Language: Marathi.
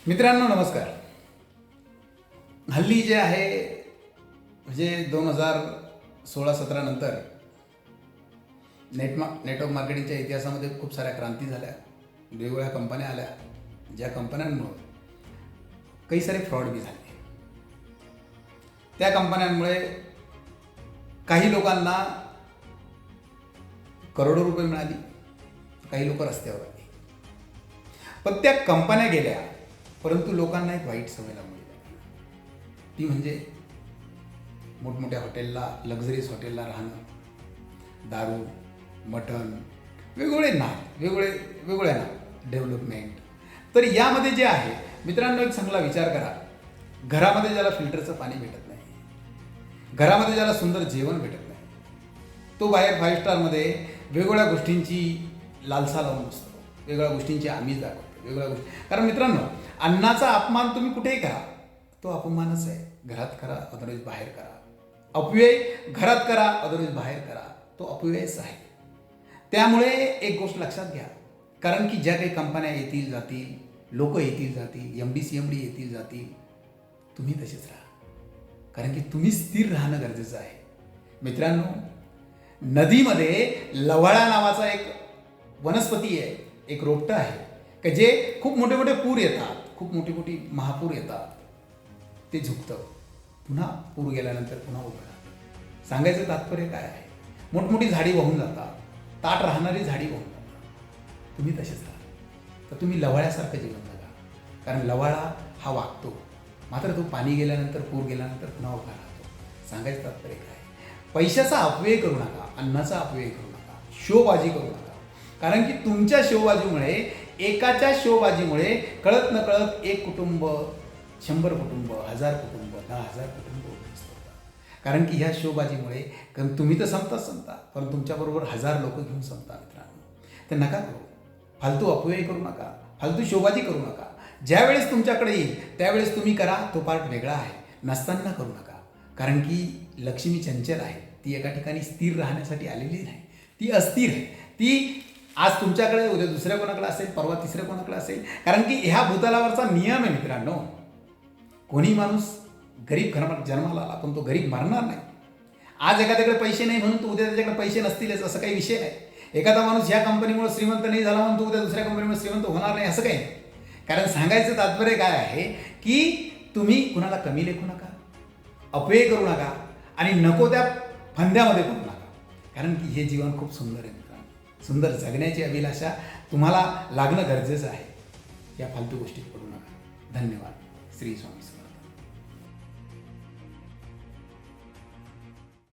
मित्रांनो नमस्कार. हल्ली जे आहे म्हणजे 2016-17 नंतर नेटवर्क मार्केटिंगच्या इतिहासामध्ये खूप साऱ्या क्रांती झाल्या, वेगवेगळ्या कंपन्या आल्या, ज्या कंपन्यांमुळे काही सारे फ्रॉड बी झाले. त्या कंपन्यांमुळे काही लोकांना करोडो रुपये मिळाली, काही लोक रस्त्यावर आली. पण त्या कंपन्या गेल्या, परंतु लोकांना एक वाईट सवय लागली. ती म्हणजे मोठमोठ्या हॉटेलला, लक्झरीज हॉटेलला राहणं, दारू, मटण, वेगवेगळे नाव, डेव्हलपमेंट. तर यामध्ये जे आहे मित्रांनो, एक चांगला विचार करा. घरामध्ये ज्याला फिल्टरचं पाणी भेटत नाही, घरामध्ये ज्याला सुंदर जेवण भेटत नाही, तो बाहेर 5 स्टारमध्ये वेगवेगळ्या गोष्टींची लालसा लावून असतो, वेगवेगळ्या गोष्टींची आमिष दाखवतो, वेगवेगळ्या गोष्टी. कारण मित्रांनो, अन्नाचा अपमान तुम्ही कुठेही करा, तो अपमानच आहे. घरात करा, अदरवाईज बाहेर करा. अपव्यय घरात करा, अदरवाईज बाहेर करा, तो अपव्ययच आहे. त्यामुळे एक गोष्ट लक्षात घ्या, कारण की ज्या काही कंपन्या येतील जातील, लोक येतील जातील, MD CMD येतील जातील, तुम्ही तसेच राहा. कारण की तुम्ही स्थिर राहणं गरजेचं आहे. मित्रांनो, नदीमध्ये लवाळा नावाचा एक वनस्पती आहे, एक रोपटं आहे, की जे खूप मोठे मोठे पूर येतात, खूप मोठी मोठी महापूर येतात, ते झुकतं, पुन्हा पूर गेल्यानंतर पुन्हा उभं राहतं. सांगायचं तात्पर्य काय आहे? मोठमोठी झाडी वाहून जातात, ताट राहणारी झाडी वाहून जातात. तुम्ही तसेच राहा. तर तुम्ही लवाळ्यासारखं जीवन जगा. कारण लवाळा हा वागतो, मात्र तो पाणी गेल्यानंतर, पूर गेल्यानंतर पुन्हा उभा राहतो. सांगायचं तात्पर्य काय? पैशाचा अपव्यय करू नका, अन्नाचा अपव्यय करू नका, शोबाजी करू नका. कारण की तुमच्या शोबाजीमुळे, एकाच्या शोबाजीमुळे कळत न कळत एक कुटुंब, 100 कुटुंब, 1000 कुटुंब, 10,000 कुटुंब उद्ध्वस्त होतात. कारण की ह्या शोबाजीमुळे तुम्ही तर संपता, पण तुमच्याबरोबर 1000 लोक घेऊन संपता. मित्रांनो, तर नका करू. फालतू अपव्यय करू नका, फालतू शोबाजी करू नका. ज्यावेळेस तुमच्याकडे येईल त्यावेळेस तुम्ही करा, तो पार्ट वेगळा आहे. नसताना करू नका. कारण की लक्ष्मी चंचल आहे, ती एका ठिकाणी स्थिर राहण्यासाठी आलेली नाही, ती अस्थिर आहे. ती आज तुमच्याकडे, उद्या दुसऱ्या कोणाकडे असेल, परवा तिसऱ्या कोणाकडे असेल. कारण की ह्या भूतलावरचा नियम आहे मित्रांनो. कोणी माणूस गरीब घरात जन्माला आला, पण तो गरीब मरणार नाही. आज एखाद्याकडे पैसे नाही म्हणून तो उद्या त्याच्याकडे पैसे नसतीलच असं काही विषय नाही. एखादा माणूस ह्या कंपनीमुळे श्रीमंत नाही झाला म्हणून तो उद्या दुसऱ्या कंपनीमुळे श्रीमंत होणार नाही, असं काही नाही. कारण सांगायचं तात्पर्य काय आहे की तुम्ही कुणाला कमी लेखू नका, अपव्यय करू नका, आणि नको त्या फंद्यामध्ये पडू नका. कारण की हे जीवन खूप सुंदर आहे मित्रांनो. सुंदर जगण्याची अभिलाषा तुम्हाला लागणं गरजेचं आहे. या फालतू गोष्टीत पडू नका. धन्यवाद. श्री स्वामी.